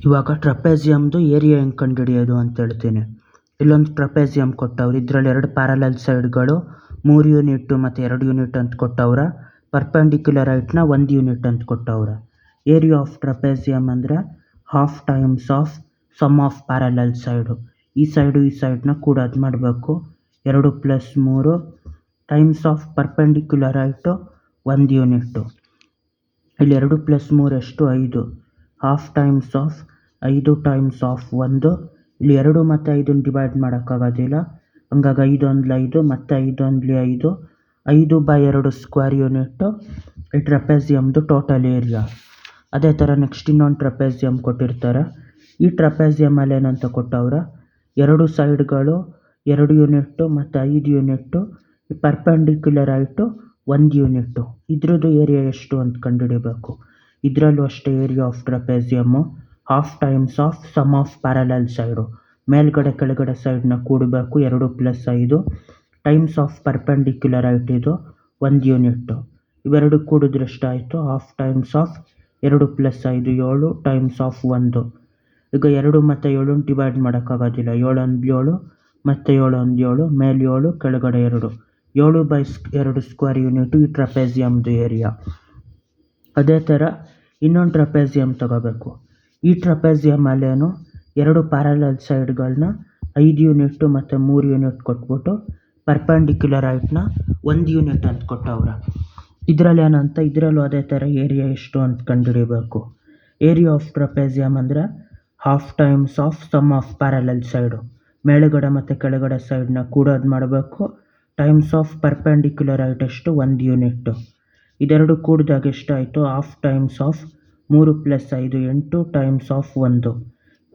ಇವಾಗ ಟ್ರಪೆಜಿಯಮ್ದು ಏರಿಯಾ ಹೆಂಗೆ ಕಂಡುಹಿಡಿಯೋದು ಅಂತ ಹೇಳ್ತೀನಿ. ಇಲ್ಲೊಂದು ಟ್ರಪೆಜಿಯಮ್ ಕೊಟ್ಟವ್ರು, ಇದರಲ್ಲಿ 2 ಪ್ಯಾರಲಲ್ ಸೈಡ್ಗಳು 3 ಯೂನಿಟ್ ಮತ್ತು 2 ಯೂನಿಟ್ ಅಂತ ಕೊಟ್ಟವ್ರ. ಪರ್ಪೆಂಡಿಕ್ಯುಲರ್ ಹೈಟ್ನ 1 ಯೂನಿಟ್ ಅಂತ ಕೊಟ್ಟವ್ರ. ಏರಿಯಾ ಆಫ್ ಟ್ರಪೆಜಿಯಮ್ ಅಂದರೆ half times of sum of parallel side. ಈ ಸೈಡ್ನ ಕೂಡೋದು ಮಾಡಬೇಕು. 2 + 3 times of perpendicular height 1 unit. ಇಲ್ಲಿ 2 + 3 ಎಷ್ಟು? 5. Half times of 5 times of 1. ಇಲ್ಲಿ 2 ಮತ್ತು 5 ಡಿವೈಡ್ ಮಾಡೋಕ್ಕಾಗೋದಿಲ್ಲ, ಹಂಗಾಗಿ 5 1 5 ಮತ್ತು 5 1 5. 5/2 ಸ್ಕ್ವೇರ್ ಯೂನಿಟ್ಟು ಈ ಟ್ರಪೆಜಿಯಮ್ದು ಟೋಟಲ್ ಏರಿಯಾ. ಅದೇ ಥರ ನೆಕ್ಸ್ಟ್ ಇನ್ನೊಂದು ಟ್ರಪೆಜಿಯಮ್ ಕೊಟ್ಟಿರ್ತಾರೆ. ಈ ಟ್ರಪೆಜಿಯಮಲ್ಲಿ ಏನಂತ ಕೊಟ್ಟವ್ರ, 2 ಸೈಡ್ಗಳು 2 ಯೂನಿಟ್ಟು ಮತ್ತು 5 ಯೂನಿಟ್ಟು, ಪರ್ಪೆಂಡಿಕ್ಯುಲರ್ ಹೈಟು 1 ಯೂನಿಟ್ಟು. ಇದ್ರದ್ದು ಏರಿಯಾ ಎಷ್ಟು ಅಂತ ಕಂಡುಹಿಡಿಬೇಕು. ಇದರಲ್ಲೂ ಅಷ್ಟೇ area of trapezium half times of sum of parallel side. ಮೇಲ್ಗಡೆ ಕೆಳಗಡೆ ಸೈಡ್ನ ಕೂಡಬೇಕು. 2 + 5 ಟೈಮ್ಸ್ ಆಫ್ ಪರ್ಪೆಂಡಿಕ್ಯುಲರ್ ಹೈಟ್ ಇದು 1 ಯೂನಿಟ್ಟು. ಇವೆರಡು ಕೂಡಿದ್ರೆ ಎಷ್ಟಾಯಿತು? Half times of 2 + 5 7 times of 1. ಈಗ 2 ಮತ್ತು 7 ಡಿವೈಡ್ ಮಾಡೋಕ್ಕಾಗೋದಿಲ್ಲ, 7 1 7 ಮತ್ತು 7 1 7, ಮೇಲೆ 7 ಕೆಳಗಡೆ 2. 7/2 ಸ್ಕ್ವೇರ್ ಯೂನಿಟು ಈ ಟ್ರಪೆಜಿಯಮ್ದು ಏರಿಯಾ. ಅದೇ ಥರ ಇನ್ನೊಂದು ಟ್ರಪೆಜಿಯಮ್ ತಗೋಬೇಕು. ಈ ಟ್ರಪೆಜಿಯಮಲ್ಲೇನು 2 ಪ್ಯಾರಲಲ್ ಸೈಡ್ಗಳನ್ನ 5 ಯೂನಿಟ್ಟು ಮತ್ತು 3 ಯೂನಿಟ್ ಕೊಟ್ಬಿಟ್ಟು ಪರ್ಪೆಂಡಿಕ್ಯುಲರ್ ಹೈಟ್ನ 1 ಯೂನಿಟ್ ಅಂತ ಕೊಟ್ಟವ್ರ. ಇದರಲ್ಲೂ ಅದೇ ಥರ ಏರಿಯಾ ಎಷ್ಟು ಅಂತ ಕಂಡುಹಿಡಿಬೇಕು. ಏರಿಯಾ ಆಫ್ ಟ್ರಪೆಜಿಯಮ್ ಅಂದರೆ half times of sum of parallel side. ಮೇಲುಗಡೆ ಮತ್ತು ಕೆಳಗಡೆ ಸೈಡ್ನ ಕೂಡೋದು ಮಾಡಬೇಕು. ಟೈಮ್ಸ್ ಆಫ್ ಪರ್ಪೆಂಡಿಕ್ಯುಲರ್ ಹೈಟ್ ಎಷ್ಟು? 1 ಯೂನಿಟ್ಟು. ಇದೆರಡು ಕೂಡಿದಾಗ ಎಷ್ಟಾಯಿತು? Half times of 3 + 5 8 times of 1.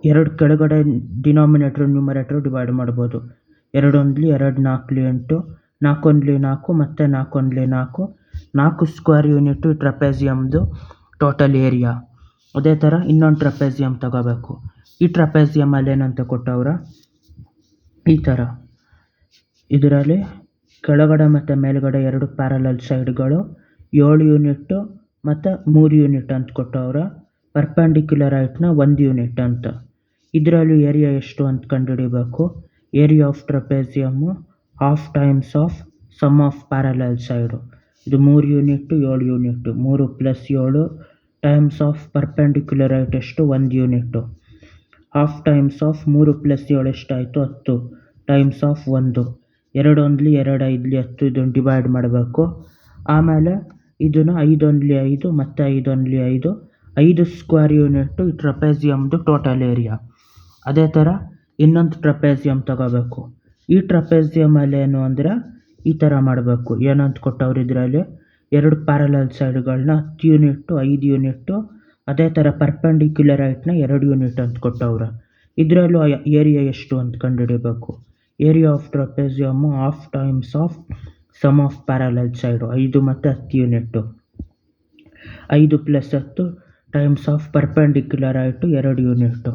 2 ಕೆಳಗಡೆ ಡಿನಾಮಿನೇಟ್ರು ನ್ಯೂಮರೇಟ್ರು ಡಿವೈಡ್ ಮಾಡ್ಬೋದು. 2 1 2 4 8, 4 1 4 ಮತ್ತು 4 1 4. 4 ಸ್ಕ್ವೇರ್ ಯೂನಿಟ್ಟು ಟ್ರಪೆಜಿಯಮ್ದು ಟೋಟಲ್ ಏರಿಯಾ. ಅದೇ ಥರ ಇನ್ನೊಂದು ಟ್ರಪೆಜಿಯಮ್ ತಗೋಬೇಕು. ಈ ಟ್ರಪೆಜಿಯಮಲ್ಲಿ ಏನಂತ ಕೊಟ್ಟವ್ರ, ಈ ಥರ ಇದರಲ್ಲಿ ಕೆಳಗಡೆ ಮತ್ತು ಮೇಲ್ಗಡೆ 2 ಪ್ಯಾರಲಲ್ ಸೈಡ್ಗಳು 7 ಯೂನಿಟ್ಟು ಮತ್ತು 3 ಯೂನಿಟ್ ಅಂತ ಕೊಟ್ಟವ್ರ. ಪರ್ಪೆಂಡಿಕ್ಯುಲರ್ ಹೈಟ್ನ 1 ಯೂನಿಟ್ ಅಂತ. ಇದರಲ್ಲೂ ಏರಿಯಾ ಎಷ್ಟು ಅಂತ ಕಂಡುಹಿಡಿಬೇಕು. Area of trapezium half times of sum of parallel side. ಇದು 3 unit 7 unit. 3 + 7 times of perpendicular height ಎಷ್ಟು? 1 ಯೂನಿಟ್ಟು. ಹಾಫ್ ಟೈಮ್ಸ್ ಆಫ್ 3 + 7 ಎಷ್ಟಾಯಿತು? 10 ಟೈಮ್ಸ್ ಆಫ್ 1. 2 1 2 5 10 ಇದನ್ನು ಡಿವೈಡ್ ಮಾಡಬೇಕು. ಆಮೇಲೆ ಇದನ್ನು 5 1 5 ಮತ್ತು 5 1 5. 5 ಸ್ಕ್ವೇರ್ ಯೂನಿಟ್ಟು ಈ ಟ್ರಪೆಜಿಯಮ್ದು ಟೋಟಲ್ ಏರಿಯಾ. ಅದೇ ಥರ ಇನ್ನೊಂದು ಟ್ರಪೆಜಿಯಮ್ ತಗೋಬೇಕು. ಈ ಟ್ರಪೆಜಿಯಮಲ್ಲಿ ಏನು ಅಂದರೆ ಈ ಥರ ಮಾಡಬೇಕು. ಏನಂತ ಕೊಟ್ಟವ್ರು ಇದರಲ್ಲಿ 2 ಪ್ಯಾರಲಲ್ ಸೈಡ್ಗಳನ್ನ 10 ಯೂನಿಟ್ಟು 5 ಯೂನಿಟ್ಟು, ಅದೇ ಥರ ಪರ್ಪೆಂಡಿಕ್ಯುಲರ್ ಹೈಟ್ನ 2 ಯೂನಿಟ್ ಅಂತ ಕೊಟ್ಟವ್ರ. ಇದರಲ್ಲೂ ಏರಿಯಾ ಎಷ್ಟು ಅಂತ ಕಂಡುಹಿಡಿಬೇಕು. Area of trapezium half times of sum of parallel side 5 ಮತ್ತು 10 unit. 5 + 10 times of perpendicular height 2 unit.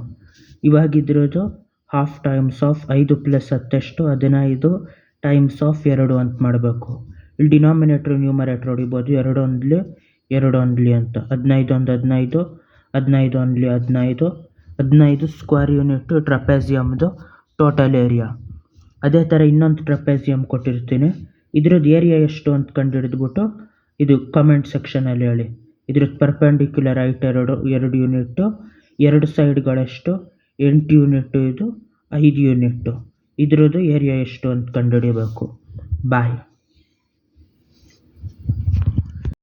ಇವಾಗಿದ್ರದ್ದು ಹಾಫ್ ಟೈಮ್ಸ್ ಆಫ್ 5 + 10 ಎಷ್ಟು? 15 ಟೈಮ್ಸ್ ಆಫ್ 2 ಅಂತ ಮಾಡಬೇಕು. ಇಲ್ಲಿ ಡಿನಾಮಿನೇಟ್ರು ನ್ಯೂಮರೇಟ್ರ್ ಹೊಡಿಬೋದು. 2 1 2 1 ಅಂತ. 15 1 15, 15 1 15. 15 ಸ್ಕ್ವೇರ್ ಯೂನಿಟ್ಟು ಟ್ರಪೆಜಿಯಮ್ದು ಟೋಟಲ್ ಏರಿಯಾ. ಅದೇ ಥರ ಇನ್ನೊಂದು ಟ್ರಪೆಜಿಯಮ್ ಕೊಟ್ಟಿರ್ತೀನಿ. ಇದ್ರದ್ದು ಏರಿಯಾ ಎಷ್ಟು ಅಂತ ಕಂಡುಹಿಡಿದ್ಬಿಟ್ಟು ಇದು ಕಮೆಂಟ್ ಸೆಕ್ಷನಲ್ಲಿ ಹೇಳಿ. ಇದ್ರದ್ದು ಪರ್ಪೆಂಡಿಕ್ಯುಲರ್ ಹೈಟ್ 2 ಯೂನಿಟ್ಟು, 2 ಸೈಡ್ಗಳೆಷ್ಟು? 8 ಯೂನಿಟ್ಟು, ಇದು 5 ಯೂನಿಟ್ಟು. ಇದ್ರದ್ದು ಏರಿಯಾ ಎಷ್ಟು ಅಂತ ಕಂಡುಹಿಡಿಬೇಕು. ಬಾಯ್.